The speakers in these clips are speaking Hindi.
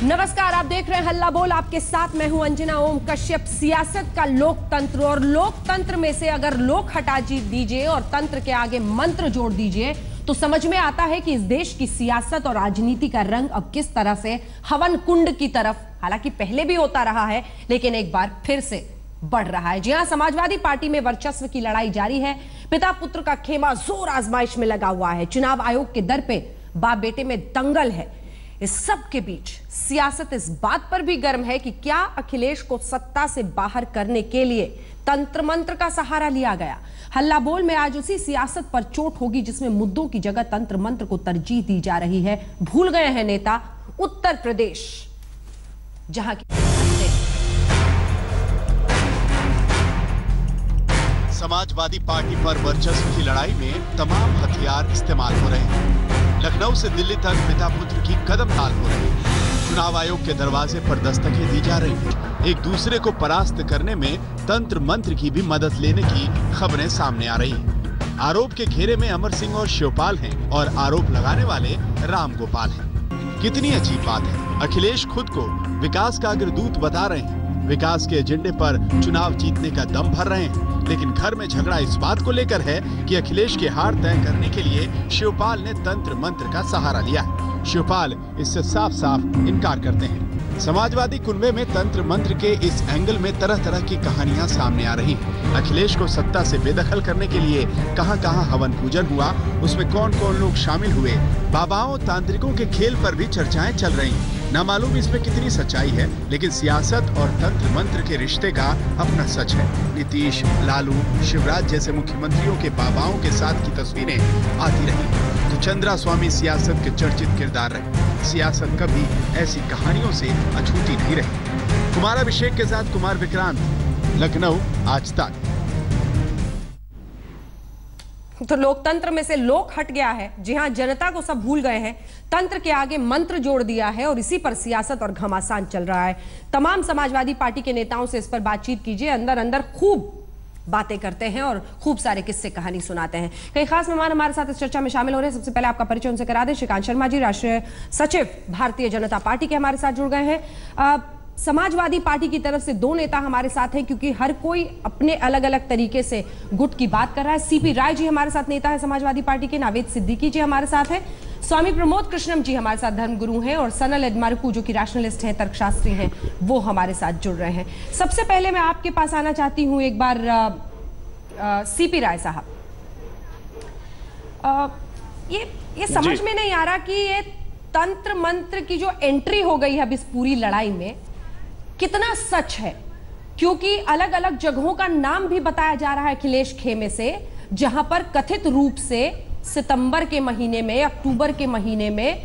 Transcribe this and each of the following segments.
नमस्कार, आप देख रहे हैं हल्ला बोल। आपके साथ मैं हूं अंजना ओम कश्यप। सियासत का लोकतंत्र, और लोकतंत्र में से अगर लोक हटा दीजिए और तंत्र के आगे मंत्र जोड़ दीजिए तो समझ में आता है कि इस देश की सियासत और राजनीति का रंग अब किस तरह से हवन कुंड की तरफ, हालांकि पहले भी होता रहा है लेकिन एक बार फिर से बढ़ रहा है। जी हां, समाजवादी पार्टी में वर्चस्व की लड़ाई जारी है। पिता पुत्र का खेमा जोर आजमाइश में लगा हुआ है। चुनाव आयोग के दर पे बाप बेटे में दंगल है। इस सब के बीच सियासत इस बात पर भी गर्म है कि क्या अखिलेश को सत्ता से बाहर करने के लिए तंत्र मंत्र का सहारा लिया गया। हल्ला बोल में आज उसी सियासत पर चोट होगी जिसमें मुद्दों की जगह तंत्र मंत्र को तरजीह दी जा रही है। भूल गए हैं नेता उत्तर प्रदेश, जहां की समाजवादी पार्टी पर वर्चस्व की लड़ाई में तमाम हथियार इस्तेमाल हो रहे हैं। लखनऊ से दिल्ली तक पिता पुत्र की कदम ताल हो रही है। चुनाव आयोग के दरवाजे पर दस्तकें दी जा रही हैं। एक दूसरे को परास्त करने में तंत्र मंत्र की भी मदद लेने की खबरें सामने आ रही हैं। आरोप के घेरे में अमर सिंह और शिवपाल हैं और आरोप लगाने वाले राम गोपाल हैं। कितनी अजीब बात है, अखिलेश खुद को विकास का अग्रदूत बता रहे हैं, विकास के एजेंडे पर चुनाव जीतने का दम भर रहे हैं, लेकिन घर में झगड़ा इस बात को लेकर है कि अखिलेश की हार तय करने के लिए शिवपाल ने तंत्र मंत्र का सहारा लिया है। शिवपाल इससे साफ साफ इनकार करते हैं। समाजवादी कुनबे में तंत्र मंत्र के इस एंगल में तरह तरह की कहानियां सामने आ रही हैं। अखिलेश को सत्ता से बेदखल करने के लिए कहां-कहां हवन पूजन हुआ, उसमें कौन-कौन लोग शामिल हुए, बाबाओं तांत्रिकों के खेल पर भी चर्चाएं चल रही हैं। न मालूम इसमें कितनी सच्चाई है, लेकिन सियासत और तंत्र मंत्र के रिश्ते का अपना सच है। नीतीश, लालू, शिवराज जैसे मुख्यमंत्रियों के बाबाओं के साथ की तस्वीरें आती रही तो चंद्रा स्वामी सियासत के चर्चित किरदार रहे। सियासत कभी ऐसी कहानियों से अछूती नहीं रही। कुमार अभिषेक के साथ कुमार विक्रांत, लखनऊ, आज तक। तो लोकतंत्र में से लोक हट गया है। जी हां, जनता को सब भूल गए हैं। तंत्र के आगे मंत्र जोड़ दिया है और इसी पर सियासत और घमासान चल रहा है। तमाम समाजवादी पार्टी के नेताओं से इस पर बातचीत कीजिए। अंदर अंदर खूब बातें करते हैं और खूब सारे किस्से कहानी सुनाते हैं। कई खास मेहमान हमारे साथ इस चर्चा में शामिल हो रहे हैं। सबसे पहले आपका परिचय उनसे करा दें। श्रीकांत शर्मा जी, राष्ट्रीय सचिव भारतीय जनता पार्टी के, हमारे साथ जुड़ गए हैं। समाजवादी पार्टी की तरफ से दो नेता हमारे साथ हैं, क्योंकि हर कोई अपने अलग अलग तरीके से गुट की बात कर रहा है। सीपी राय जी हमारे साथ नेता है समाजवादी पार्टी के, नावेद सिद्दीकी जी हमारे साथ हैं, स्वामी प्रमोद कृष्णम जी हमारे साथ धर्मगुरु हैं, और सनल एडमारकू जो कि रैशनलिस्ट हैं, तर्कशास्त्री हैं, वो हमारे साथ जुड़ रहे हैं। सबसे पहले मैं आपके पास आना चाहती हूं एक बार सीपी राय साहब। ये समझ में नहीं आ रहा कि ये तंत्र मंत्र की जो एंट्री हो गई है अब इस पूरी लड़ाई में, कितना सच है, क्योंकि अलग अलग जगहों का नाम भी बताया जा रहा है अखिलेश खेमे से, जहां पर कथित रूप से सितंबर के महीने में, अक्टूबर के महीने में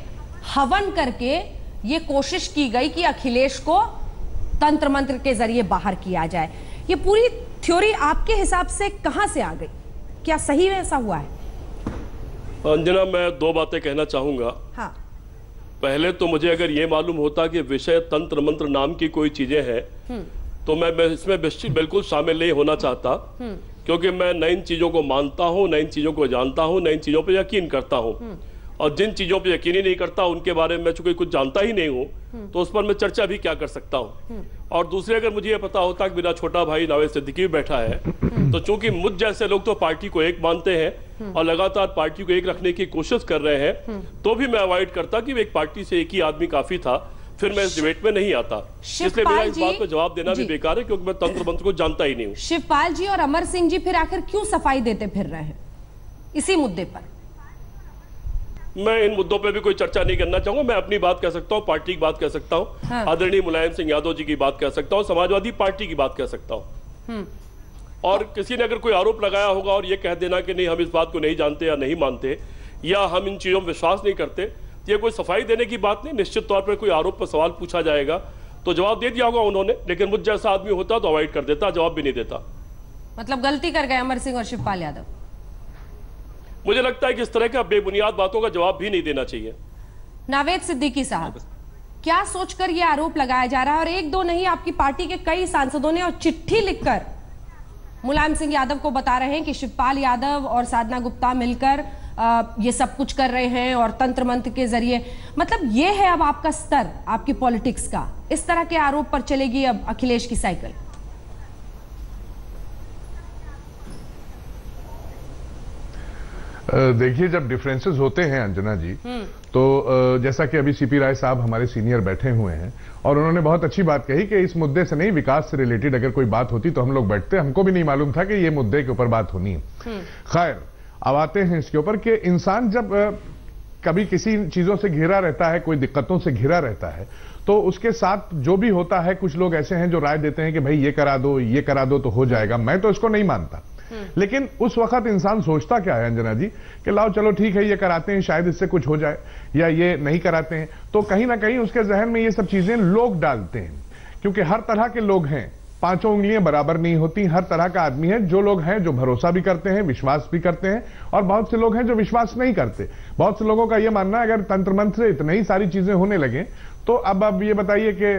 हवन करके ये कोशिश की गई कि अखिलेश को तंत्र मंत्र के जरिए बाहर किया जाए। ये पूरी थ्योरी आपके हिसाब से कहां से आ गई? क्या सही में ऐसा हुआ है? अंजना, मैं दो बातें कहना चाहूंगा। हाँ। पहले तो मुझे अगर ये मालूम होता कि विषय तंत्र मंत्र नाम की कोई चीजें हैं तो मैं इसमें बिल्कुल शामिल नहीं होना चाहता, क्योंकि मैं नई चीजों को मानता हूँ, नई चीजों को जानता हूँ, नई चीजों पे यकीन करता हूँ, और जिन चीजों पे यकीन ही नहीं करता उनके बारे में चूंकि कुछ जानता ही नहीं हूँ तो उस पर मैं चर्चा भी क्या कर सकता हूँ। और दूसरे, अगर मुझे ये पता होता कि मेरा छोटा भाई नावेद सिद्दीकी बैठा है, तो चूंकि मुझ जैसे लोग तो पार्टी को एक मानते हैं और लगातार पार्टी को एक रखने की कोशिश कर रहे हैं, तो भी मैं अवॉइड करता कि एक पार्टी से एक ही आदमी काफी था, फिर मैं इस डिबेट में नहीं आता। इसलिए मेरा इस बात को जवाब देना भी बेकार है, क्योंकि मैं तंत्र मंत्र को जानता ही नहीं हूँ। शिवपाल जी और अमर सिंह जी फिर आखिर क्यों सफाई देते फिर रहे हैं इसी मुद्दे पर? मैं इन मुद्दों पे भी कोई चर्चा नहीं करना चाहूंगा। मैं अपनी बात कह सकता हूँ, पार्टी की बात कह सकता हूँ, हाँ। आदरणीय मुलायम सिंह यादव जी की बात कह सकता हूँ, समाजवादी पार्टी की बात कह सकता हूँ। और किसी ने अगर कोई आरोप लगाया होगा और ये कह देना कि नहीं हम इस बात को नहीं जानते या नहीं मानते या हम इन चीजों में विश्वास नहीं करते, तो ये कोई सफाई देने की बात नहीं। निश्चित तौर पर कोई आरोप पर सवाल पूछा जाएगा तो जवाब दे दिया होगा उन्होंने, लेकिन मुझ जैसा आदमी होता तो अवॉइड कर देता, जवाब भी नहीं देता। मतलब गलती कर गए अमर सिंह और शिवपाल यादव। मुझे लगता है कि इस तरह का बेबुनियाद बातों का जवाब भी नहीं देना चाहिए। नावेद सिद्दीकी साहब, क्या सोचकर यह आरोप लगाया जा रहा है? और एक दो नहीं, आपकी पार्टी के कई सांसदों ने और चिट्ठी लिखकर मुलायम सिंह यादव को बता रहे हैं कि शिवपाल यादव और साधना गुप्ता मिलकर ये सब कुछ कर रहे हैं और तंत्र मंत्र के जरिए, मतलब ये है अब आपका स्तर आपकी पॉलिटिक्स का, इस तरह के आरोप पर चलेगी अब अखिलेश की साइकिल? देखिए, जब डिफरेंसेस होते हैं अंजना जी, तो जैसा कि अभी सीपी राय साहब हमारे सीनियर बैठे हुए हैं और उन्होंने बहुत अच्छी बात कही कि इस मुद्दे से नहीं, विकास से रिलेटेड अगर कोई बात होती तो हम लोग बैठते, हमको भी नहीं मालूम था कि ये मुद्दे के ऊपर बात होनी है। खैर, अब आते हैं इसके ऊपर कि इंसान जब कभी किसी चीजों से घिरा रहता है, कोई दिक्कतों से घिरा रहता है, तो उसके साथ जो भी होता है, कुछ लोग ऐसे हैं जो राय देते हैं कि भाई ये करा दो, ये करा दो तो हो जाएगा। मैं तो इसको नहीं मानता, लेकिन उस वक्त इंसान सोचता क्या है अंजना जी कि लाओ चलो ठीक है, ये कराते हैं, शायद इससे कुछ हो जाए, या ये नहीं कराते हैं, तो कहीं ना कहीं उसके जहन में ये सब चीजें लोग डालते हैं, क्योंकि हर तरह के लोग हैं, पांचों उंगलियां बराबर नहीं होती, हर तरह का आदमी है। जो लोग हैं जो भरोसा भी करते हैं, विश्वास भी करते हैं, और बहुत से लोग हैं जो विश्वास नहीं करते। बहुत से लोगों का यह मानना है अगर तंत्र मंत्र से इतनी ही सारी चीजें होने लगे तो अब ये बताइए कि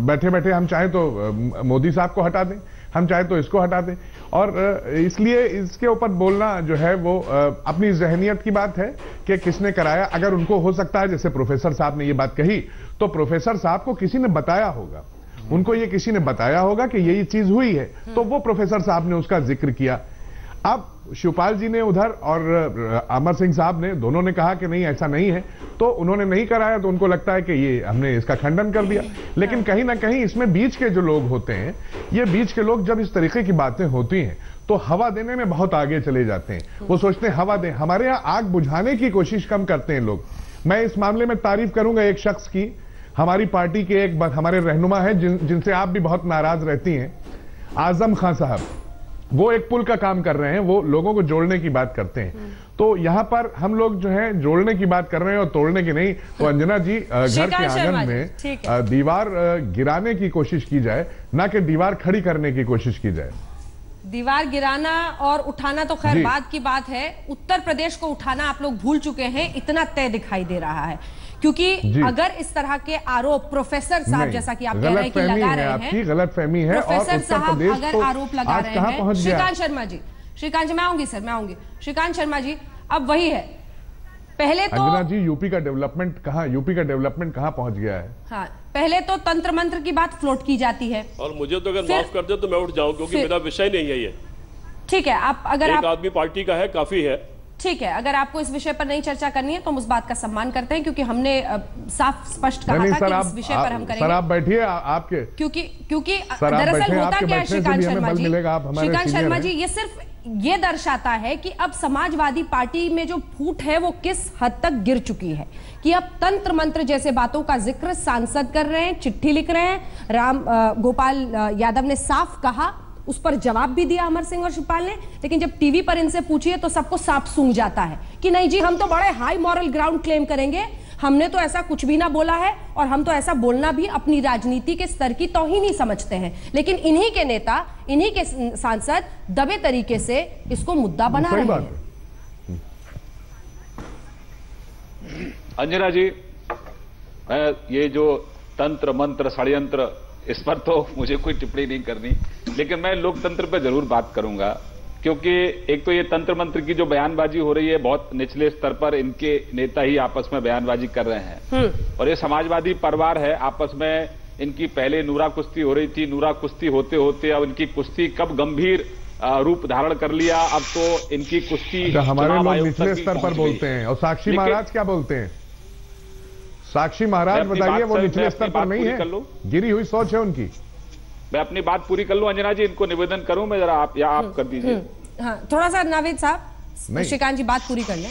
बैठे बैठे हम चाहे तो मोदी साहब को हटा दें, हम चाहे तो इसको हटा दें, और इसलिए इसके ऊपर बोलना जो है वो अपनी जहनियत की बात है कि किसने कराया। अगर उनको हो सकता है, जैसे प्रोफेसर साहब ने ये बात कही, तो प्रोफेसर साहब को किसी ने बताया होगा, उनको ये किसी ने बताया होगा कि ये चीज हुई है, तो वो प्रोफेसर साहब ने उसका जिक्र किया। अब शिवपाल जी ने उधर और अमर सिंह साहब ने, दोनों ने कहा कि नहीं ऐसा नहीं है, तो उन्होंने नहीं कराया, तो उनको लगता है कि ये हमने इसका खंडन कर दिया। लेकिन कहीं ना कहीं इसमें बीच के जो लोग होते हैं, ये बीच के लोग जब इस तरीके की बातें होती हैं तो हवा देने में बहुत आगे चले जाते हैं। वो सोचते हैं हवा दें, हमारे यहाँ आग बुझाने की कोशिश कम करते हैं लोग। मैं इस मामले में तारीफ करूंगा एक शख्स की, हमारी पार्टी के एक हमारे रहनुमा है जिनसे आप भी बहुत नाराज रहती हैं, आजम खान साहब। वो एक पुल का काम कर रहे हैं, वो लोगों को जोड़ने की बात करते हैं। तो यहाँ पर हम लोग जो है जोड़ने की बात कर रहे हैं और तोड़ने की नहीं। तो अंजना जी, घर के आंगन में दीवार गिराने की कोशिश की जाए, ना कि दीवार खड़ी करने की कोशिश की जाए। दीवार गिराना और उठाना तो खैर बाद की बात है। उत्तर प्रदेश को उठाना आप लोग भूल चुके हैं, इतना तय दिखाई दे रहा है, क्योंकि अगर इस तरह के आरोप प्रोफेसर साहब, जैसा कि आप कह रहे हैं कि लगा रहे हैं, आपकी गलतफहमी है, प्रोफेसर साहब अगर आरोप लगा रहे हैं, श्रीकांत शर्मा जी, श्रीकांत जी मैं आऊंगी सर, मैं आऊंगी। श्रीकांत शर्मा जी, अब वही है, पहले तो अंजना जी यूपी का डेवलपमेंट कहां पहुंच गया है? हाँ, पहले तो तंत्र मंत्र की बात फ्लोट की जाती है, और मुझे तो अगर माफ कर दे तो मैं उठ जाऊं, क्योंकि मेरा विषय नहीं है ये। ठीक है, आप अगर एक आदमी पार्टी का है, काफी है। ठीक है, अगर आपको इस विषय पर नहीं चर्चा करनी है तो हम उस बात का सम्मान करते हैं, क्योंकि हमने साफ स्पष्ट कहा था कि इस विषय पर हम करेंगे। सर आप बैठिए, आपके क्योंकि दरअसल होता क्या है श्रीकांत शर्मा जी, श्रीकांत शर्मा जी, ये सिर्फ ये दर्शाता है कि अब समाजवादी पार्टी में जो फूट है वो किस हद तक गिर चुकी है, कि अब तंत्र मंत्र जैसे बातों का जिक्र सांसद कर रहे हैं, चिट्ठी लिख रहे हैं। राम गोपाल यादव ने साफ कहा, उस पर जवाब भी दिया अमर सिंह और शिवपाल ने, लेकिन जब टीवी पर इनसे पूछिए तो सबको सांप सूंघ जाता है कि नहीं जी, हम तो बड़े हाई मॉरल ग्राउंड क्लेम करेंगे, हमने तो ऐसा कुछ भी ना बोला है, और हम तो ऐसा बोलना भी अपनी राजनीति के स्तर की तौहीन ही समझते हैं। लेकिन इन्हीं के नेता, इन्हीं के सांसद दबे तरीके से इसको मुद्दा बना रहे हैं। अंजना जी, मैं ये जो तंत्र मंत्र षड्यंत्र, इस पर तो मुझे कोई टिप्पणी नहीं करनी, लेकिन मैं लोकतंत्र पर जरूर बात करूंगा, क्योंकि एक तो ये तंत्र मंत्र की जो बयानबाजी हो रही है, बहुत निचले स्तर पर इनके नेता ही आपस में बयानबाजी कर रहे हैं, और ये समाजवादी परिवार है, आपस में इनकी पहले नूरा कुश्ती हो रही थी, नूरा कुश्ती होते होते अब इनकी कुश्ती कब गंभीर रूप धारण कर लिया, अब तो इनकी कुश्ती हमारे लोग निचले स्तर पर बोलते हैं। और साक्षी महाराज क्या बोलते हैं? साक्षी महाराज बताइए, वो निचले स्तर पर नहीं है, गिरी हुई सोच है उनकी। मैं अपनी बात पूरी कर लूं अंजना जी, इनको निवेदन करूं मैं, जरा आप या आप कर दीजिए। हाँ, थोड़ा सा नावेद साहब, श्रीकांत जी बात पूरी कर लें।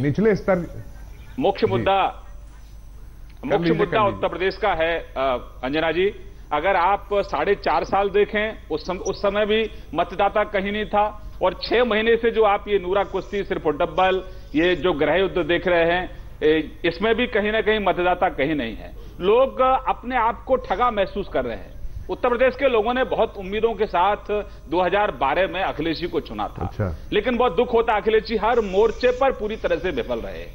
निचले स्तर मुख्य मुद्दा उत्तर प्रदेश का है अंजना जी। अगर आप 4.5 साल देखें, उस समय भी मतदाता कहीं नहीं था, और 6 महीने से जो आप ये नूरा कुश्ती, सिर्फ डब्बल, ये जो गृह युद्ध देख रहे हैं, इसमें भी कहीं ना कहीं मतदाता कहीं नहीं है। लोग अपने आप को ठगा महसूस कर रहे हैं। उत्तर प्रदेश के लोगों ने बहुत उम्मीदों के साथ 2012 में अखिलेश जी को चुना था। अच्छा। लेकिन बहुत दुख होता, अखिलेश जी हर मोर्चे पर पूरी तरह से विफल रहे।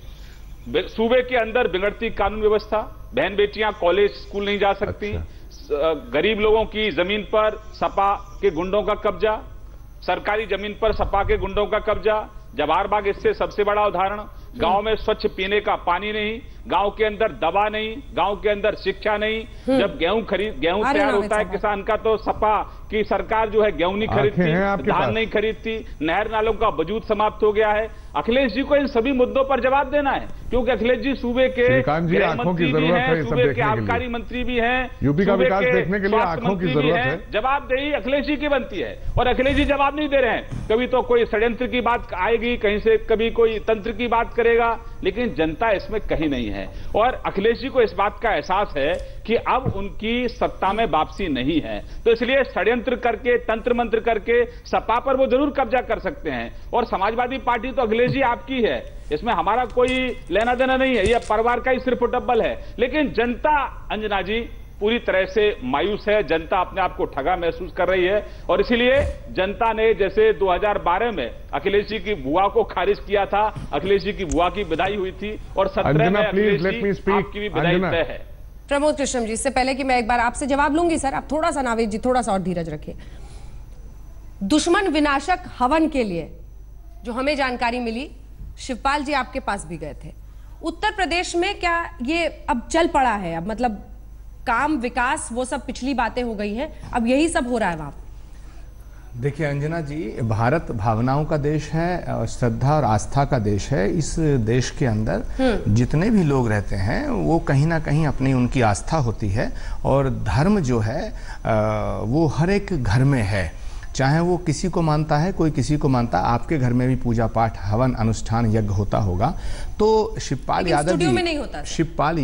सूबे के अंदर बिगड़ती कानून व्यवस्था, बहन बेटियां कॉलेज स्कूल नहीं जा सकती। अच्छा। गरीब लोगों की जमीन पर सपा के गुंडों का कब्जा, सरकारी जमीन पर सपा के गुंडों का कब्जा, जवाहर बाग इससे सबसे बड़ा उदाहरण। गांव में स्वच्छ पीने का पानी नहीं, गांव के अंदर दवा नहीं, गांव के अंदर शिक्षा नहीं। जब गेहूं तैयार होता है किसान का तो सपा की सरकार जो है गेहूं नहीं खरीदती, धान नहीं खरीदती, नहर नालों का वजूद समाप्त हो गया है। अखिलेश जी को इन सभी मुद्दों पर जवाब देना है, क्योंकि अखिलेश जी सूबे के गृह मंत्री भी हैं, सूबे के आबकारी मंत्री भी हैं, यूपी का विकास देखने के लिए आंखों की जरूरत है। जवाबदेही अखिलेश जी की बनती है और अखिलेश जी जवाब नहीं दे रहे हैं। कभी तो कोई षड्यंत्र की बात आएगी, कहीं से कभी कोई तंत्र की बात करेगा, लेकिन जनता इसमें कहीं नहीं है। और अखिलेश जी को इस बात का एहसास है कि अब उनकी सत्ता में वापसी नहीं है, तो इसलिए षड्यंत्र करके, तंत्र मंत्र करके सपा पर वो जरूर कब्जा कर सकते हैं। और समाजवादी पार्टी तो अखिलेश जी आपकी है, इसमें हमारा कोई लेना देना नहीं है, यह परिवार का ही सिर्फ डब्बल है। लेकिन जनता, अंजना जी, पूरी तरह से मायूस है। जनता अपने आप को ठगा महसूस कर रही है और इसीलिए जनता ने जैसे 2012 में अखिलेश जी की बुआ को खारिज किया था, अखिलेश जी की बुआ की विदाई हुई थी और 17 में अखिलेश जी आपकी भी विदाई तय है। प्रमोद कृष्णम जी, इससे पहले कि मैं एक बार आपसे जवाब लूंगी सर, आप थोड़ा सा नावेद जी थोड़ा सा और धीरज रखिए। दुश्मन विनाशक हवन के लिए जो हमें जानकारी मिली, शिवपाल जी आपके पास भी गए थे। उत्तर प्रदेश में क्या ये अब चल पड़ा है? अब मतलब काम, विकास, वो सब पिछली बातें हो गई हैं, अब यही सब हो रहा है वहां? देखिए अंजना जी, भारत भावनाओं का देश है, श्रद्धा और आस्था का देश है। इस देश के अंदर जितने भी लोग रहते हैं वो कहीं ना कहीं अपनी उनकी आस्था होती है और धर्म जो है वो हर एक घर में है, चाहे वो किसी को मानता है, कोई किसी को मानता है। आपके घर में भी पूजा पाठ, हवन, अनुष्ठान, यज्ञ होता होगा। तो शिवपाल यादव जी, शिवपाल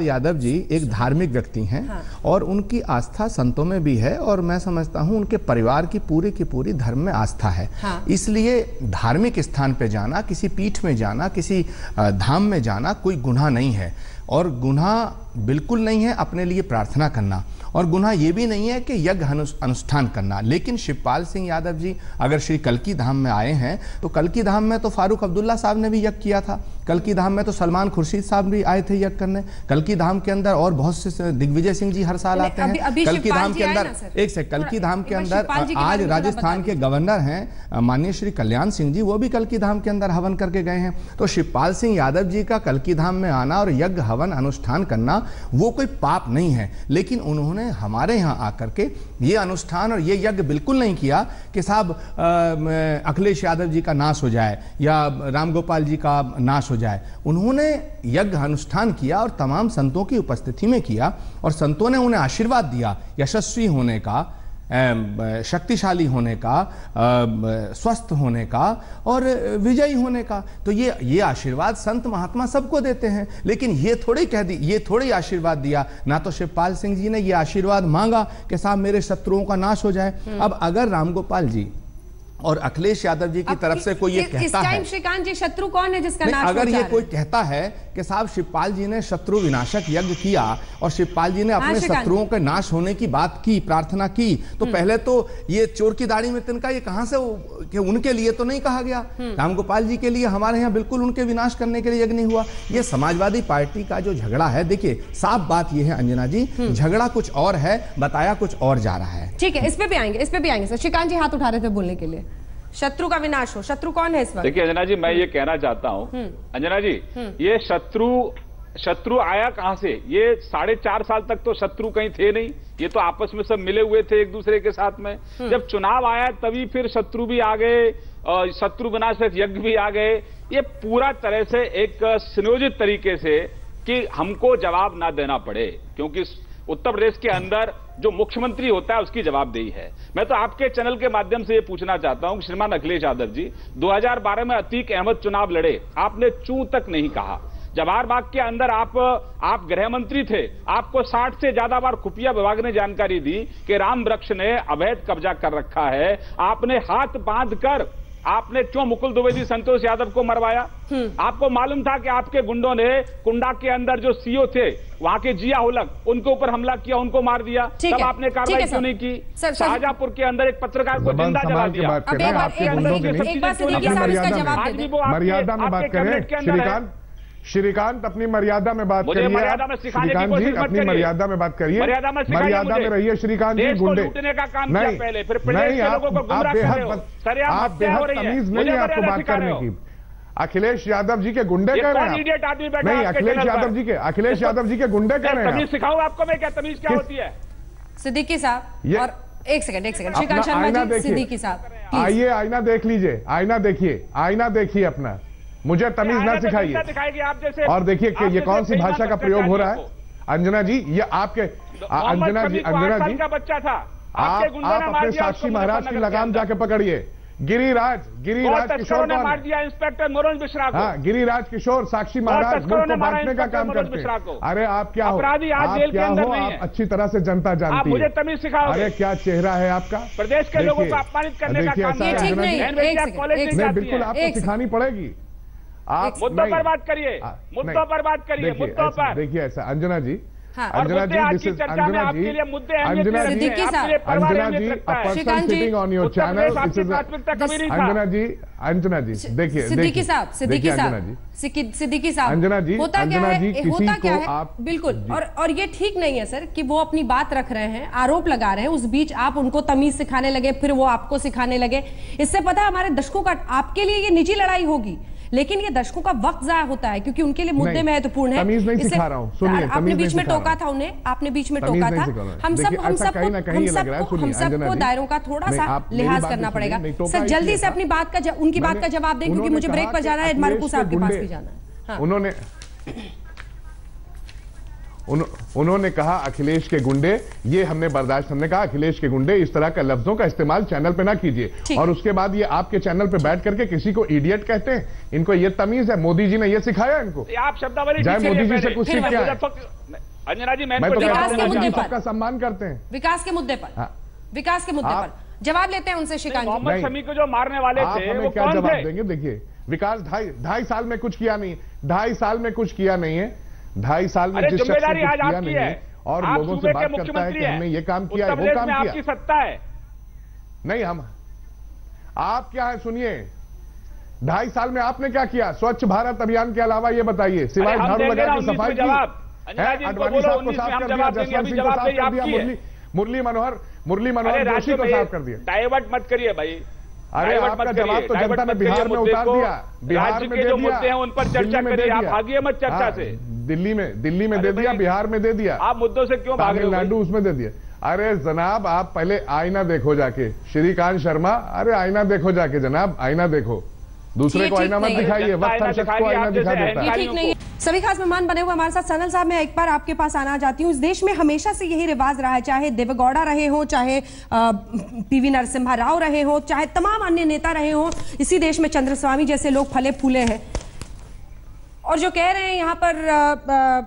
यादव जी एक धार्मिक व्यक्ति हैं। हाँ। और उनकी आस्था संतों में भी है और मैं समझता हूं उनके परिवार की पूरी धर्म में आस्था है। हाँ। इसलिए धार्मिक स्थान पे जाना, किसी पीठ में जाना, किसी धाम में जाना कोई गुनाह नहीं है। और गुनाह बिल्कुल नहीं है अपने लिए प्रार्थना करना, और गुनाह ये भी नहीं है कि यज्ञ अनुष्ठान करना। लेकिन शिवपाल सिंह यादव जी अगर श्री कल्की धाम में आए हैं तो कल्की धाम में तो फारूक अब्दुल्ला साहब ने भी यज्ञ किया था, कल्की धाम में तो सलमान खुर्शीद साहब भी आए थे यज्ञ करने, कल्की धाम के अंदर और बहुत से दिग्विजय सिंह जी हर साल आते हैं कल्की धाम के अंदर। एक से कल्की धाम के अंदर आज राजस्थान के गवर्नर हैं माननीय श्री कल्याण सिंह जी, वो भी कल्की धाम के अंदर हवन करके गए हैं। तो शिवपाल सिंह यादव जी का कल्की धाम में आना और यज्ञ हवन अनुष्ठान करना वो कोई पाप नहीं है। लेकिन उन्होंने हमारे यहाँ आकर के ये अनुष्ठान और ये यज्ञ बिल्कुल नहीं किया कि साहब अखिलेश यादव जी का नाश हो जाए या रामगोपाल जी का नाश हो जाए। उन्होंने यज्ञ अनुष्ठान किया और तमाम संतों की उपस्थिति में किया और संतों ने उन्हें आशीर्वाद दिया यशस्वी होने का, शक्तिशाली होने का, स्वस्थ होने का और विजयी होने का। तो ये आशीर्वाद संत महात्मा सबको देते हैं। लेकिन ये थोड़ी आशीर्वाद दिया, ना तो शिवपाल सिंह जी ने ये आशीर्वाद मांगा कि साहब मेरे शत्रुओं का नाश हो जाए। अब अगर रामगोपाल जी और अखिलेश यादव जी की तरफ से कोई ये कहता है, श्रीकांत जी शत्रु कौन है जिसका नाश अगर ये कोई कहता है कि साहब शिवपाल जी ने शत्रु विनाशक यज्ञ किया और शिवपाल जी ने अपने शत्रुओं के नाश होने की बात की, प्रार्थना की, तो पहले तो ये चोर की दाढ़ी में तिनका ये कहां से कि उनके लिए तो नहीं कहा गया। रामगोपाल जी के लिए हमारे यहाँ बिल्कुल उनके विनाश करने के लिए यज्ञ नहीं हुआ। ये समाजवादी पार्टी का जो झगड़ा है, देखिए साफ बात यह है अंजना जी, झगड़ा कुछ और है, बताया कुछ और जा रहा है। ठीक है, इस पे भी आएंगे सर। श्रीकांत जी हाथ उठा रहे थे बोलने के लिए, शत्रु का विनाश हो, शत्रु कौन है इस वक्त? देखिए अंजना जी, मैं ये कहना चाहता हूं अंजना जी, ये शत्रु आया कहां से? ये 4.5 साल तक तो शत्रु कहीं थे नहीं, ये तो आपस में सब मिले हुए थे एक दूसरे के साथ में। जब चुनाव आया तभी फिर शत्रु भी आ गए, शत्रु विनाशक यज्ञ भी आ गए। ये पूरा तरह से एक सुनियोजित तरीके से कि हमको जवाब ना देना पड़े, क्योंकि उत्तर प्रदेश के अंदर जो मुख्यमंत्री होता है उसकी जवाबदेही है। मैं तो आपके चैनल के माध्यम से ये पूछना चाहता हूं कि श्रीमान अखिलेश यादव जी 2012 में अतीक अहमद चुनाव लड़े, आपने चूं तक नहीं कहा। जवाहर बाग के अंदर आप गृह मंत्री थे, आपको 60 से ज्यादा बार खुफिया विभाग ने जानकारी दी कि राम वृक्ष ने अवैध कब्जा कर रखा है। आपने हाथ बांध कर आपने क्यों मुकुल द्विवेदी, संतोष यादव को मरवाया? आपको मालूम था कि आपके गुंडों ने कुंडा के अंदर जो सीओ थे वहां के जिया हुलक, उनके ऊपर हमला किया, उनको मार दिया, तब आपने कार्रवाई क्यों नहीं की? शाहजहांपुर के अंदर एक पत्रकार को जिंदा जला दिया। मर्यादा में बात करें श्रीकांत, श्रीकांत अपनी मर्यादा में बात करिए। मर्यादा में सिखाने की श्रीकांत जी कोशिश मत अपनी करिए। मर्यादा में बात करिए, मर्यादा में रहिए। श्रीकांत जी गुंडे लूटने का काम किया नहीं, पहले, फिर नहीं, लोगों को गुमराह कर रहे हो। आप बेहद तमीज नहीं है आपको बात करने की। अखिलेश यादव जी के गुंडे कह रहे हैं नहीं, अखिलेश यादव जी के गुंडे कह रहे हैं। तमीज सिखाऊं आपको मैं, क्या तमीज क्या होती है? सिद्दीकी साहब, और एक सेकंड श्रीकांत शर्मा जी, सिद्दीकी साहब आइए, आईना देख लीजिए, आईना देखिए अपना, मुझे तमीज ना सिखाइए। और देखिए कि ये कौन सी भाषा का प्रयोग हो रहा है। अंजना जी, ये आपके अंजना जी का बच्चा था, आप अपने साक्षी महाराज की लगाम जाके पकड़िए। गिरिराज किशोर ने मार दिया इंस्पेक्टर मनोज मिश्रा को। हाँ, गिरिराज किशोर साक्षी महाराज मुल्क को बांटने का काम करते हैं। अरे आप क्या हो, अपराधी आज जेल के अंदर नहीं है। आप अच्छी तरह से जनता जानती है। मुझे तमीज सिखाओ। अरे क्या चेहरा है आपका, प्रदेश के लोगों को अपमानित करने का काम ये ठीक नहीं। बिल्कुल आपको सिखानी पड़ेगी। आप मुद्दों पर बात करिए, मुद्दों पर बात करिए, मुद्दों पर देखिए। ऐसा अंजना जी, अंजना जी, दिस इज अंजना जी, सिद्दीकी साहब, अंजना जी, a person sitting on your channel, this is Anjana जी, देखिए सिद्दीकी साहब, सिद्दीकी साहब, अंजना जी, होता क्या है आप बिल्कुल, और ये ठीक नहीं है सर कि वो अपनी बात रख रहे हैं, आरोप लगा रहे हैं, उस बीच आप उनको तमीज सिखाने लगे, फिर वो आपको सिखाने लगे। इससे पता है हमारे दर्शकों का, आपके लिए ये निजी लड़ाई होगी, लेकिन ये दर्शकों का वक्त जाया होता है क्योंकि उनके लिए मुद्दे महत्वपूर्ण है। तमीज नहीं सिखा रहा हूं, सुनिए, आपने बीच में टोका था उन्हें, आपने बीच में टोका था। हम सबको दायरों का थोड़ा सा लिहाज करना पड़ेगा। सर जल्दी से अपनी बात का, उनकी बात का जवाब दें क्योंकि मुझे ब्रेक पर जाना है, मारूकू साहब के पास भी जाना है। उन्होंने कहा अखिलेश के गुंडे, ये हमने बर्दाश्त, हमने कहा अखिलेश के गुंडे, इस तरह का लफ्जों का इस्तेमाल चैनल पे ना कीजिए। और उसके बाद ये आपके चैनल पे बैठ करके किसी को इडियट कहते हैं, इनको ये तमीज है? मोदी जी ने ये सिखाया इनको? आप शब्दावली जय मोदी जी से कुछ सीख क्या है? अंजना जी, मैं तो सबका सम्मान करते हैं। विकास के मुद्दे पर जवाब लेते हैं उनसे। श्रीकांत मोहम्मद शमी को जो मारने वाले थे वो क्या जवाब देंगे? देखिए, विकास ढाई साल में कुछ किया नहीं, 2.5 साल में कुछ किया नहीं है, 2.5 साल में जिस शख्स ने कुछ किया नहीं है और लोगों से बात करता है कि हमने ये काम किया है, वो काम किया। आपकी सत्ता है नहीं, हम आप क्या है? सुनिए, 2.5 साल में आपने क्या किया? स्वच्छ भारत अभियान के अलावा ये बताइए, सिवाय झाड़ू लगा के सफाई की? अडवाणी साहब को साफ कर दिया, जसवंत सिंह को साफ कर दिया, मुरली मनोहर जोशी को साफ कर दिया। डाइवर्ट मत करिए भाई। अरे आपका जवाब तो जनता ने बिहार में उतार दिया, बिहार में दे दिया, मुद्दे हैं उन पर चर्चा करिए, आप भागिए मत चर्चा से। दिल्ली में दे दिया, बिहार में दे दिया, आप मुद्दों से क्यों भाग रहे हो? तमिलनाडु उसमें दे दिया। अरे जनाब, आप पहले आईना देखो जाके। श्रीकांत शर्मा, अरे आईना देखो जाके जनाब, आईना देखो, दूसरे को आईना मत दिखाइए, वक्त हर शख्स को आईना दिखा देता है। ठीक नहीं। सभी खास मेहमान बने हुए हमारे साथ। सनल साहब, मैं एक बार आपके पास आना चाहती हूँ। इस देश में हमेशा से यही रिवाज रहा है, चाहे देवेगौड़ा रहे हो, चाहे पीवी नरसिम्हा राव रहे हो, चाहे तमाम अन्य नेता रहे हो, इसी देश में चंद्रस्वामी जैसे लोग फले फूले हैं। और जो कह रहे हैं यहाँ पर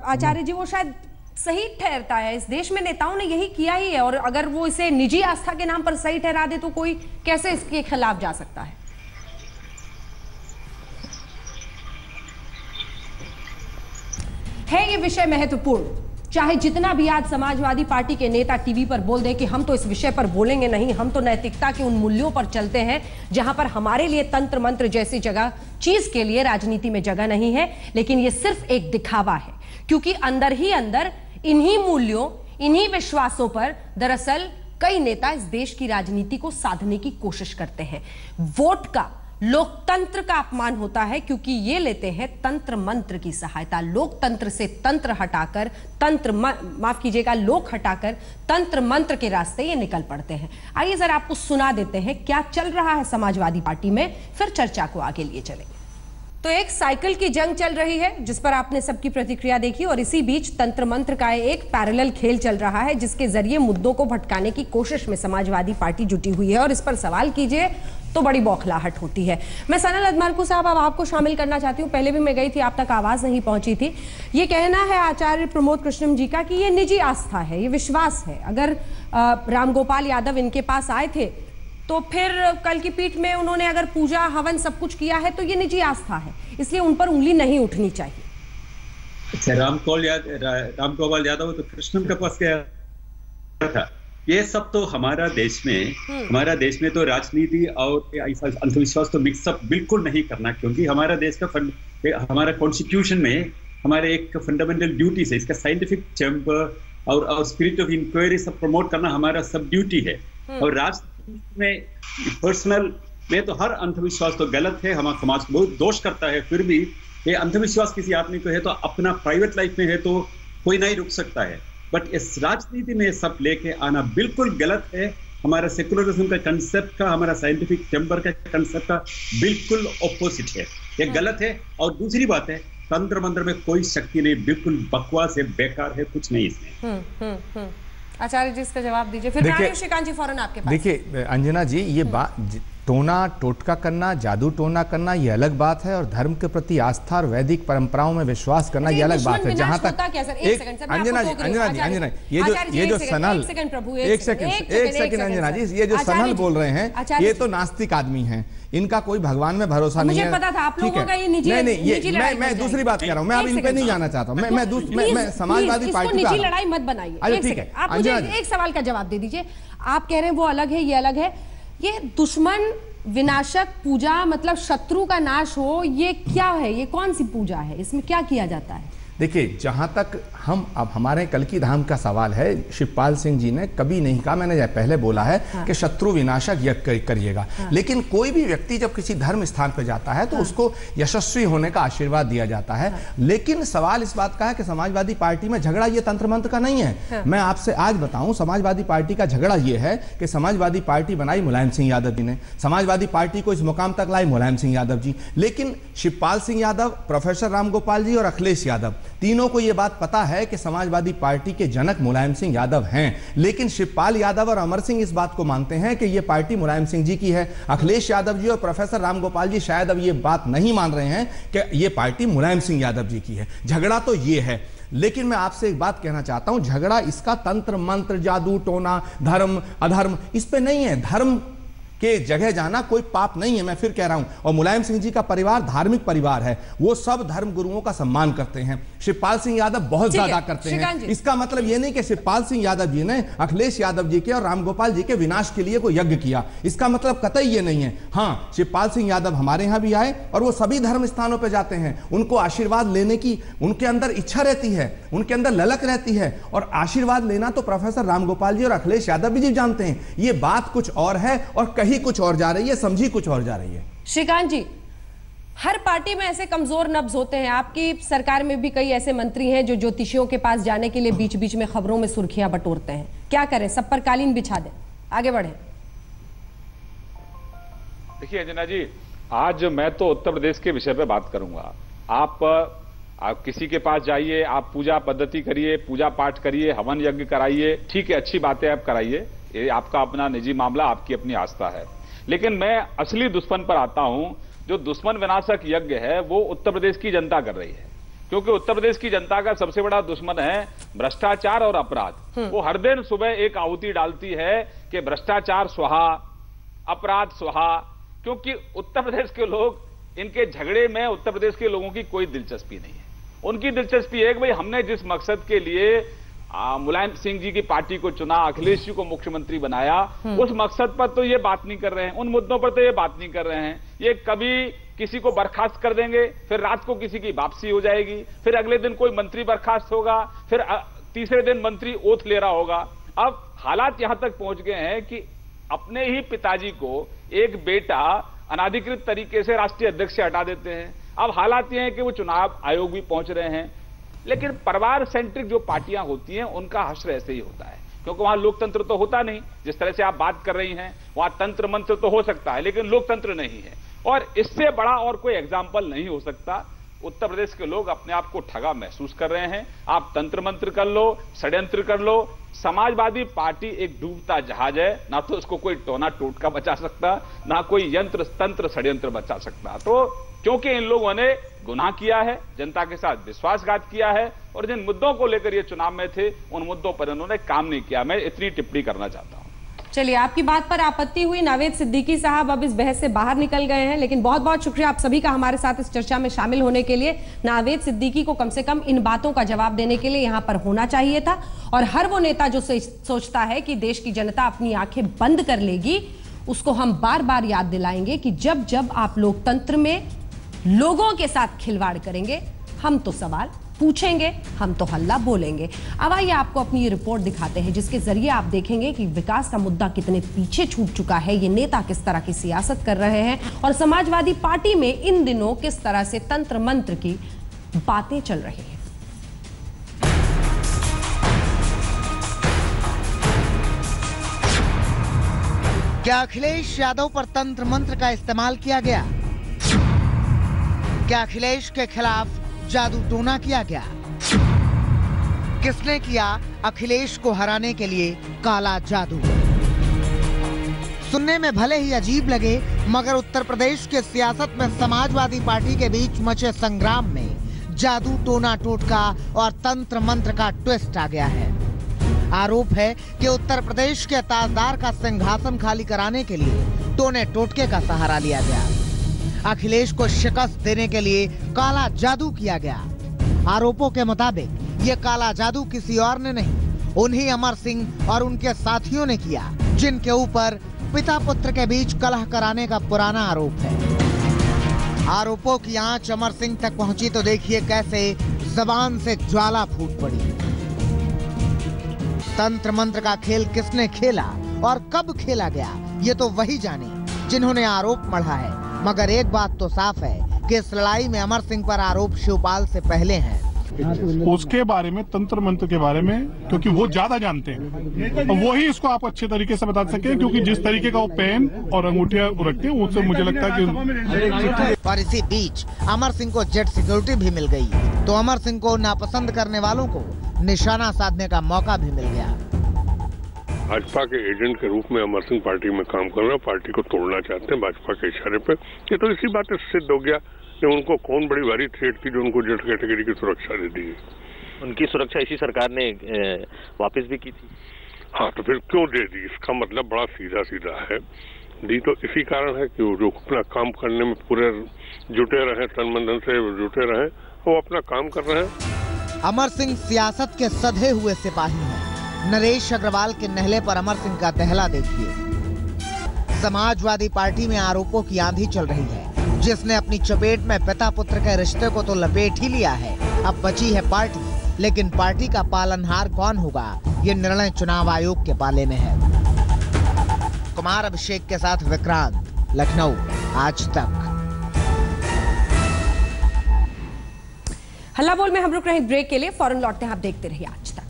आचार्य जी, वो शायद सही ठहरता है। इस देश में नेताओं ने यही किया ही है, और अगर वो इसे निजी आस्था के नाम पर सही ठहरा दे तो कोई कैसे इसके खिलाफ जा सकता है? ये विषय महत्वपूर्ण, चाहे जितना भी आज समाजवादी पार्टी के नेता टीवी पर बोल दें कि हम तो इस विषय पर बोलेंगे नहीं, हम तो नैतिकता के उन मूल्यों पर चलते हैं जहां पर हमारे लिए तंत्र मंत्र जैसी जगह, चीज के लिए राजनीति में जगह नहीं है। लेकिन यह सिर्फ एक दिखावा है, क्योंकि अंदर ही अंदर इन्हीं मूल्यों, इन्हीं विश्वासों पर दरअसल कई नेता इस देश की राजनीति को साधने की कोशिश करते हैं। वोट का, लोकतंत्र का अपमान होता है, क्योंकि ये लेते हैं तंत्र मंत्र की सहायता। लोकतंत्र से तंत्र हटाकर, माफ कीजिएगा, लोक हटाकर तंत्र मंत्र के रास्ते ये निकल पड़ते हैं। आइए जरा आपको सुना देते हैं क्या चल रहा है समाजवादी पार्टी में, फिर चर्चा को आगे लिए चलेंगे। तो एक साइकिल की जंग चल रही है जिस पर आपने सबकी प्रतिक्रिया देखी, और इसी बीच तंत्र मंत्र का एक पैरेलल खेल चल रहा है जिसके जरिए मुद्दों को भटकाने की कोशिश में समाजवादी पार्टी जुटी हुई है। और इस पर सवाल कीजिए तो बड़ी बौखलाहट होती है। मैं सनल अदमारकू साहब, अब आपको शामिल करना चाहती हूँ। पहले भी मैं गई थी, आप तक आवाज नहीं पहुंची थी। ये कहना है आचार्य प्रमोद कृष्णम जी का कि ये निजी आस्था है, ये विश्वास है। अगर रामगोपाल यादव इनके पास आए थे तो फिर कल की पीठ में उन्होंने अगर पूजा हवन सब कुछ किया है तो ये निजी आस्था है, इसलिए उन पर उंगली नहीं उठनी चाहिए। अच्छा, रामगोपाल यादव तो कृष्णम के पास गया था। ये सब तो हमारा देश में तो राजनीति और अंधविश्वास तो मिक्सअप बिल्कुल नहीं करना, क्योंकि हमारा देश का हमारा कॉन्स्टिट्यूशन में हमारे एक फंडामेंटल ड्यूटी है, इसका साइंटिफिक चैम्बर और स्पिरिट ऑफ इंक्वायरी सब प्रमोट करना हमारा सब ड्यूटी है। और राजनीति में पर्सनल में तो हर अंधविश्वास तो गलत है, हमारा समाज को बहुत दोष करता है। फिर भी ये अंधविश्वास किसी आदमी को है तो अपना प्राइवेट लाइफ में है तो कोई नहीं रुक सकता है, बट इस राजनीति में सब लेके आना बिल्कुल गलत है। हमारा सेकुलरिज्म का कंसेप्ट का, हमारा साइंटिफिक चैम्बर का कंसेप्ट का बिल्कुल ऑपोजिट है, ये गलत है। और दूसरी बात है, तंत्र मंत्र में कोई शक्ति नहीं, बिल्कुल बकवास है, बेकार है, कुछ नहीं इसमें। आचार्य जी इसका जवाब दीजिए, फिर मैं श्रीकांत जी फौरन आपके पास। देखिए अंजना जी, ये बात टोना टोटका करना, जादू टोना करना ये अलग बात है, और धर्म के प्रति आस्था और वैदिक परंपराओं में विश्वास करना ये अलग बात है। जहां तक अंजना जी, ये जो सनल, एक सेकंड अंजना जी, ये जो सनल बोल रहे हैं ये तो नास्तिक आदमी हैं, इनका कोई भगवान में भरोसा नहीं है। मुझे पता था आप लोगों का ये निजी, नहीं, मैं दूसरी बात कर रहा हूँ, मैं अब इन पे नहीं जाना चाहता हूँ। मैं समाजवादी पार्टी निजी लड़ाई मत बनाइए। ठीक है, आप मुझे एक सवाल का जवाब दे दीजिए। आप कह रहे हैं वो अलग है, ये अलग है, ये दुश्मन विनाशक पूजा, मतलब शत्रु का नाश हो, ये क्या है? ये कौन सी पूजा है? इसमें क्या किया जाता है? देखिए, जहां तक अब हमारे कल की धाम का सवाल है, शिवपाल सिंह जी ने कभी नहीं कहा, मैंने पहले बोला है कि शत्रु विनाशक यज्ञ करिएगा, लेकिन कोई भी व्यक्ति जब किसी धर्म स्थान पर जाता है तो उसको यशस्वी होने का आशीर्वाद दिया जाता है। लेकिन सवाल इस बात का है कि समाजवादी पार्टी में झगड़ा ये तंत्र मंत्र का नहीं है। मैं आपसे आज बताऊं, समाजवादी पार्टी का झगड़ा ये है कि समाजवादी पार्टी बनाई मुलायम सिंह यादव जी ने, समाजवादी पार्टी को इस मुकाम तक लाई मुलायम सिंह यादव जी, लेकिन शिवपाल सिंह यादव, प्रोफेसर राम गोपाल जी और अखिलेश यादव, तीनों को यह बात पता है कि समाजवादी पार्टी के जनक मुलायम सिंह यादव हैं, लेकिन शिवपाल यादव और अमर सिंह इस बात को मानते हैं कि यह पार्टी मुलायम सिंह जी की है। अखिलेश यादव जी और प्रोफेसर राम गोपाल जी शायद अब यह बात नहीं मान रहे हैं कि यह पार्टी मुलायम सिंह यादव जी की है। झगड़ा तो यह है, लेकिन मैं आपसे एक बात कहना चाहता हूं, झगड़ा इसका तंत्र मंत्र, जादू टोना, धर्म अधर्म, इस पे नहीं है। धर्म के जगह जाना कोई पाप नहीं है, मैं फिर कह रहा हूं। और मुलायम सिंह जी का परिवार धार्मिक परिवार है, वो सब धर्म गुरुओं का सम्मान करते हैं। शिवपाल सिंह यादव बहुत ज्यादा करते हैं। इसका मतलब यह नहीं कि शिवपाल सिंह यादव जी ने अखिलेश यादव जी के और रामगोपाल जी के विनाश के लिए कोई यज्ञ किया, इसका मतलब कतई ये नहीं है। हाँ, शिवपाल सिंह यादव हमारे यहां भी आए और वो सभी धर्म स्थानों पर जाते हैं, उनको आशीर्वाद लेने की उनके अंदर इच्छा रहती है, उनके अंदर ललक रहती है, और आशीर्वाद लेना तो प्रोफेसर रामगोपाल जी और अखिलेश यादव जी जानते हैं। ये बात कुछ और है और कहीं कुछ और जा रही है, समझी कुछ और जा रही है। श्रीकांत जी, हर पार्टी में ऐसे कमजोर नब्ज होते हैं। आपकी सरकार में भी कई ऐसे मंत्री हैं जो ज्योतिषियों के पास जाने के लिए बीच बीच में खबरों में सुर्खियां बटोरते हैं। क्या करें, सब पर कालीन बिछा दें? आगे बढ़े। देखिए अंजना जी, आज मैं तो उत्तर प्रदेश के विषय पे बात करूंगा। आप किसी के पास जाइए, आप पूजा पद्धति करिए, पूजा पाठ करिए, हवन यज्ञ कराइए, ठीक है, अच्छी बातें आप कराइए, ये आपका अपना निजी मामला, आपकी अपनी आस्था है। लेकिन मैं असली दुश्मन पर आता हूं। जो दुश्मन विनाशक यज्ञ है वो उत्तर प्रदेश की जनता कर रही है, क्योंकि उत्तर प्रदेश की जनता का सबसे बड़ा दुश्मन है भ्रष्टाचार और अपराध। वो हर दिन सुबह एक आहुति डालती है कि भ्रष्टाचार स्वाहा, अपराध स्वाहा, क्योंकि उत्तर प्रदेश के लोग इनके झगड़े में उत्तर प्रदेश के लोगों की कोई दिलचस्पी नहीं है। उनकी दिलचस्पी है कि भाई हमने जिस मकसद के लिए मुलायम सिंह जी की पार्टी को चुना, अखिलेश जी को मुख्यमंत्री बनाया, उस मकसद पर तो ये बात नहीं कर रहे हैं, उन मुद्दों पर तो ये बात नहीं कर रहे हैं। ये कभी किसी को बर्खास्त कर देंगे, फिर रात को किसी की वापसी हो जाएगी, फिर अगले दिन कोई मंत्री बर्खास्त होगा, फिर तीसरे दिन मंत्री ओथ ले रहा होगा। अब हालात यहां तक पहुंच गए हैं कि अपने ही पिताजी को एक बेटा अनाधिकृत तरीके से राष्ट्रीय अध्यक्ष से हटा देते हैं। अब हालात ये हैं कि वो चुनाव आयोग भी पहुंच रहे हैं। लेकिन परिवार सेंट्रिक जो पार्टियां होती हैं उनका हश्र ऐसे ही होता है, क्योंकि वहां लोकतंत्र तो होता नहीं। जिस तरह से आप बात कर रही हैं, वहां तंत्र मंत्र तो हो सकता है, लेकिन लोकतंत्र नहीं है। और इससे बड़ा और कोई एग्जाम्पल नहीं हो सकता। उत्तर प्रदेश के लोग अपने आप को ठगा महसूस कर रहे हैं। आप तंत्र मंत्र कर लो, षड्यंत्र कर लो, समाजवादी पार्टी एक डूबता जहाज है, ना तो उसको कोई टोना टोटका बचा सकता, ना कोई यंत्र तंत्र षड्यंत्र बचा सकता। तो क्योंकि इन लोगों ने गुनाह किया है, जनता के साथ विश्वासघात किया है, और जिन मुद्दों को लेकर ये चुनाव में थे उन मुद्दों पर इन्होंने काम नहीं किया। मैं इतनी टिप्पणी करना चाहता हूं। चलिए, आपकी बात पर आपत्ति हुई। नावेद सिद्दीकी साहब अब इस बहस से बाहर निकल गए हैं, लेकिन बहुत बहुत शुक्रिया आप सभी का हमारे साथ इस चर्चा में शामिल होने के लिए। नावेद सिद्दीकी को कम से कम इन बातों का जवाब देने के लिए यहां पर होना चाहिए था। और हर वो नेता जो सोचता है कि देश की जनता अपनी आंखें बंद कर लेगी, उसको हम बार बार याद दिलाएंगे कि जब जब आप लोकतंत्र में लोगों के साथ खिलवाड़ करेंगे, हम तो सवाल पूछेंगे, हम तो हल्ला बोलेंगे। अब आइए आपको अपनी ये रिपोर्ट दिखाते हैं, जिसके जरिए आप देखेंगे कि विकास का मुद्दा कितने पीछे छूट चुका है, ये नेता किस तरह की सियासत कर रहे हैं और समाजवादी पार्टी में इन दिनों किस तरह से तंत्र मंत्र की बातें चल रही हैं। क्या अखिलेश यादव पर तंत्र मंत्र का इस्तेमाल किया गया? क्या अखिलेश के खिलाफ जादू टोना किया गया? किसने किया अखिलेश को हराने के लिए काला जादू? सुनने में भले ही अजीब लगे, मगर उत्तर प्रदेश के सियासत में समाजवादी पार्टी के बीच मचे संग्राम में जादू टोना टोटका और तंत्र मंत्र का ट्विस्ट आ गया है। आरोप है कि उत्तर प्रदेश के ताजदार का सिंहासन खाली कराने के लिए टोने टोटके का सहारा लिया गया। अखिलेश को शिकस्त देने के लिए काला जादू किया गया। आरोपों के मुताबिक ये काला जादू किसी और ने नहीं, उन्हीं अमर सिंह और उनके साथियों ने किया, जिनके ऊपर पिता पुत्र के बीच कलह कराने का पुराना आरोप है। आरोपों की आंच अमर सिंह तक पहुंची तो देखिए कैसे जबान से ज्वाला फूट पड़ी। तंत्र मंत्र का खेल किसने खेला और कब खेला गया, ये तो वही जाने जिन्होंने आरोप मढ़ा है। मगर एक बात तो साफ है कि इस लड़ाई में अमर सिंह पर आरोप शिवपाल से पहले हैं। उसके बारे में, तंत्र मंत्र के बारे में, क्योंकि वो ज्यादा जानते हैं, वो ही इसको आप अच्छे तरीके से बता सके, क्योंकि जिस तरीके का वो पेन और अंगूठियां रखते हैं, उससे मुझे लगता है कि। और इसी बीच अमर सिंह को जेट सिक्योरिटी भी मिल गई, तो अमर सिंह को नापसंद करने वालों को निशाना साधने का मौका भी मिल गया। भाजपा के एजेंट के रूप में अमर सिंह पार्टी में काम कर रहे हैं, पार्टी को तोड़ना चाहते हैं भाजपा के इशारे पे। ये तो इसी बात से सिद्ध हो गया कि उनको कौन बड़ी भारी थ्रेट थी जो उनको जेट कैटेगरी की सुरक्षा दे दी। उनकी सुरक्षा इसी सरकार ने वापस भी की थी। हाँ, तो फिर क्यों दे दी? इसका मतलब बड़ा सीधा सीधा है, दी तो इसी कारण है कि वो जो अपना काम करने में पूरे जुटे रहे, तन मन धन से जुटे रहे, वो अपना काम कर रहे हैं। अमर सिंह सियासत के सधे हुए सिपाही हैं। नरेश अग्रवाल के नहले पर अमर सिंह का दहला देखिए। समाजवादी पार्टी में आरोपों की आंधी चल रही है, जिसने अपनी चपेट में पिता पुत्र के रिश्ते को तो लपेट ही लिया है। अब बची है पार्टी, लेकिन पार्टी का पालनहार कौन होगा, ये निर्णय चुनाव आयोग के पाले में है। कुमार अभिषेक के साथ विक्रांत, लखनऊ, आज तक। हल्ला बोल में हम रुक रहे हैं ब्रेक के लिए, फौरन लौटते हैं, आप देखते रहिए आज तक।